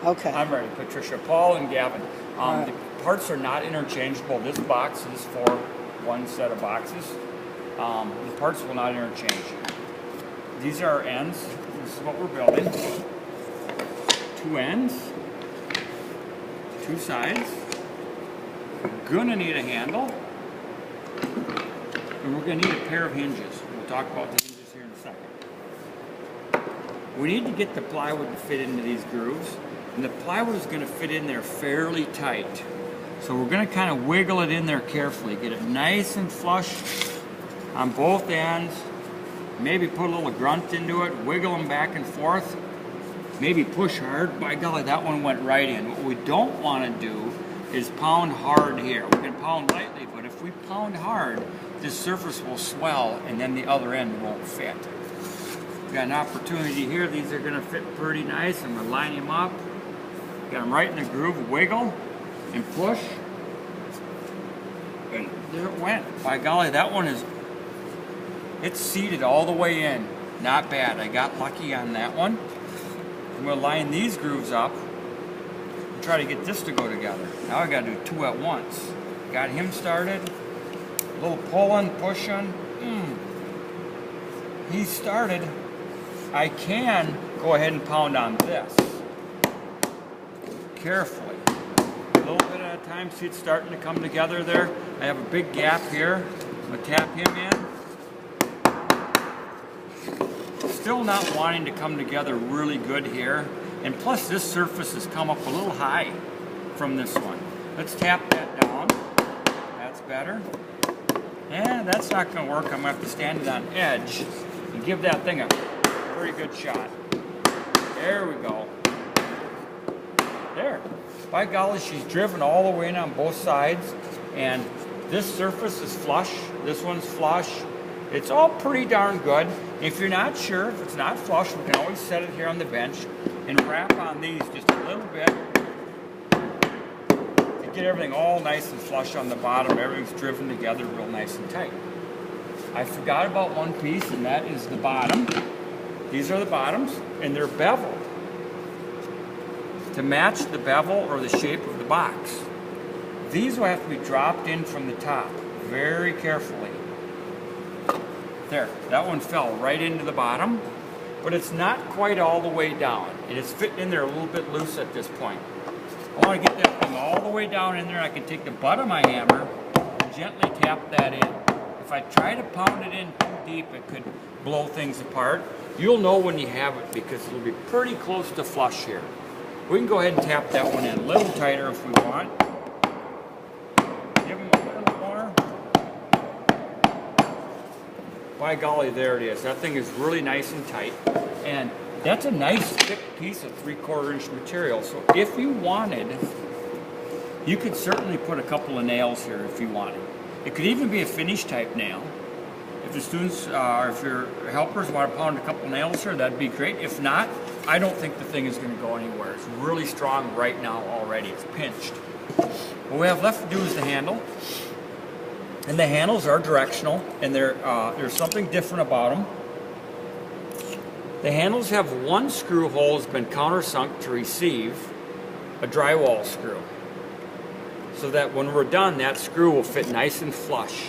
Okay. I'm ready. Patricia, Paul, and Gavin. Right. The parts are not interchangeable. This box is for one set of boxes. The parts will not interchange. These are our ends. This is what we're building. 2 ends, 2 sides. We're gonna need a handle, and we're gonna need a pair of hinges. We'll talk about the hinges here in a second. We need to get the plywood to fit into these grooves, and the plywood is gonna fit in there fairly tight. So we're gonna kind of wiggle it in there carefully, get it nice and flush on both ends. Maybe put a little grunt into it, wiggle them back and forth. Maybe push hard. By golly, that one went right in. What we don't want to do is pound hard here. We can pound lightly, but if we pound hard, this surface will swell and then the other end won't fit. We got an opportunity here. These are going to fit pretty nice. I'm going to line them up. Got them right in the groove. Wiggle and push. And there it went. By golly, that one is, it's seated all the way in. Not bad. I got lucky on that one. I'm going to line these grooves up and try to get this to go together. Now I got to do 2 at once. Got him started. A little pulling, pushing. He's started. I can go ahead and pound on this. Carefully. A little bit at a time. See it's starting to come together there. I have a big gap here. I'm going to tap him in. Still not wanting to come together really good here, and plus this surface has come up a little high from this one. Let's tap that down. That's better. And that's not going to work. I'm going to have to stand it on edge and give that thing a pretty good shot. There we go. There. By golly, she's driven all the way in on both sides, and this surface is flush. This one's flush. It's all pretty darn good. If you're not sure, if it's not flush, we can always set it here on the bench and wrap on these just a little bit to get everything all nice and flush on the bottom. Everything's driven together real nice and tight. I forgot about one piece, and that is the bottom. These are the bottoms, and they're beveled to match the bevel or the shape of the box. These will have to be dropped in from the top very carefully. There, that one fell right into the bottom, but it's not quite all the way down. It is fitting in there a little bit loose at this point. I want to get that thing all the way down in there. I can take the butt of my hammer and gently tap that in. If I try to pound it in too deep, it could blow things apart. You'll know when you have it because it'll be pretty close to flush here. We can go ahead and tap that one in a little tighter if we want. Give them a little more. By golly, there it is. That thing is really nice and tight. And that's a nice thick piece of 3/4 inch material. So if you wanted, you could certainly put a couple of nails here if you wanted. It could even be a finish type nail. If the students, or if your helpers want to pound a couple nails here, that'd be great. If not, I don't think the thing is going to go anywhere. It's really strong right now already. It's pinched. What we have left to do is the handle. And the handles are directional, and there's something different about them. The handles have one screw hole that's been countersunk to receive a drywall screw, so that when we're done, that screw will fit nice and flush.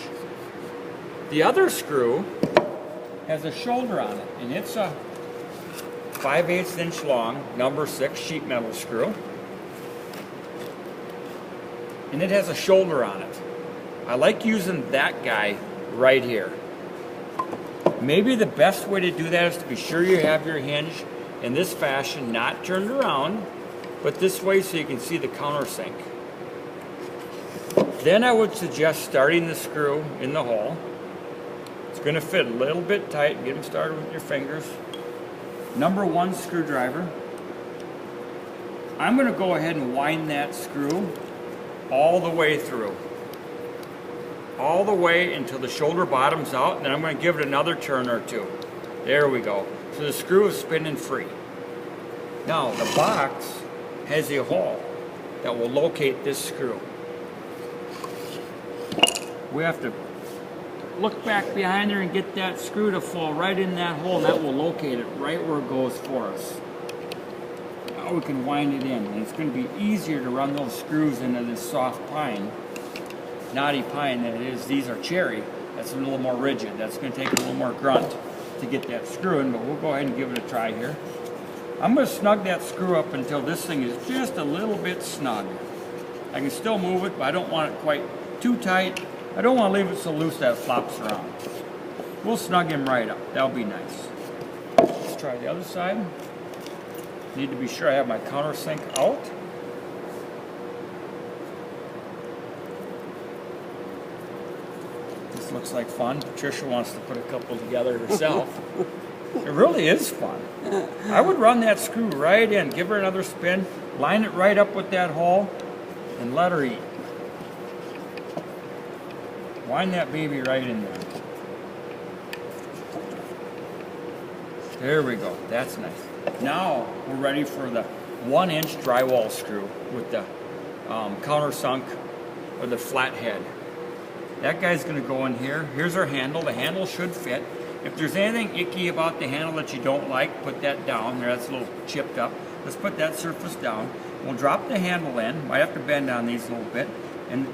The other screw has a shoulder on it, and it's a 5/8 inch long, number 6 sheet metal screw, and it has a shoulder on it. I like using that guy right here. Maybe the best way to do that is to be sure you have your hinge in this fashion, not turned around, but this way so you can see the countersink. Then I would suggest starting the screw in the hole. It's going to fit a little bit tight. Get them started with your fingers. Number 1 screwdriver. I'm going to go ahead and wind that screw all the way through. All the way until the shoulder bottoms out, and then I'm going to give it another turn or two. There we go. So the screw is spinning free. Now the box has a hole that will locate this screw. We have to look back behind there and get that screw to fall right in that hole, and that will locate it right where it goes for us. now we can wind it in. And it's going to be easier to run those screws into this soft pine, knotty pine than it is. These are cherry. That's a little more rigid. That's going to take a little more grunt to get that screw in, but we'll go ahead and give it a try here. I'm going to snug that screw up until this thing is just a little bit snug. I can still move it, but I don't want it quite too tight. I don't want to leave it so loose that it flops around. We'll snug him right up. That'll be nice. Let's try the other side. Need to be sure I have my countersink out. This looks like fun. Patricia wants to put a couple together herself. It really is fun. I would run that screw right in, give her another spin, line it right up with that hole, and let her eat. Wind that baby right in there. There we go. That's nice. Now we're ready for the 1-inch drywall screw with the countersunk or the flat head. That guy's going to go in here. Here's our handle. The handle should fit. If there's anything icky about the handle that you don't like, put that down there. That's a little chipped up. Let's put that surface down. We'll drop the handle in. Might have to bend on these a little bit. And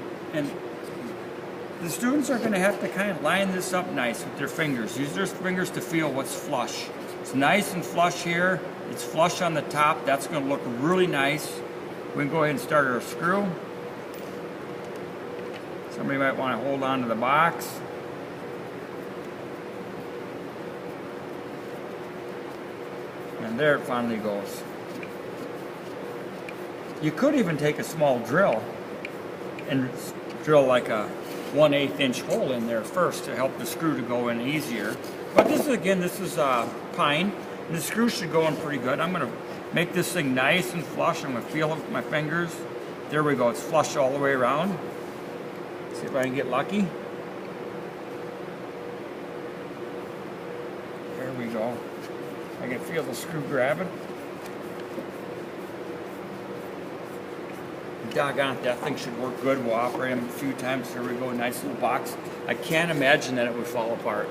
the students are going to have to kind of line this up nice with their fingers. Use their fingers to feel what's flush. It's nice and flush here. It's flush on the top. That's going to look really nice. We can go ahead and start our screw. Somebody might want to hold on to the box. And there it finally goes. You could even take a small drill and drill like a 1/8 inch hole in there first to help the screw to go in easier. But this is, again, this is pine, and the screw should go in pretty good. I'm going to make this thing nice and flush. I'm going to feel it with my fingers. There we go. It's flush all the way around. See if I can get lucky. There we go. I can feel the screw grabbing. Doggone it, that thing should work good. We'll operate them a few times. There we go, nice little box. I can't imagine that it would fall apart.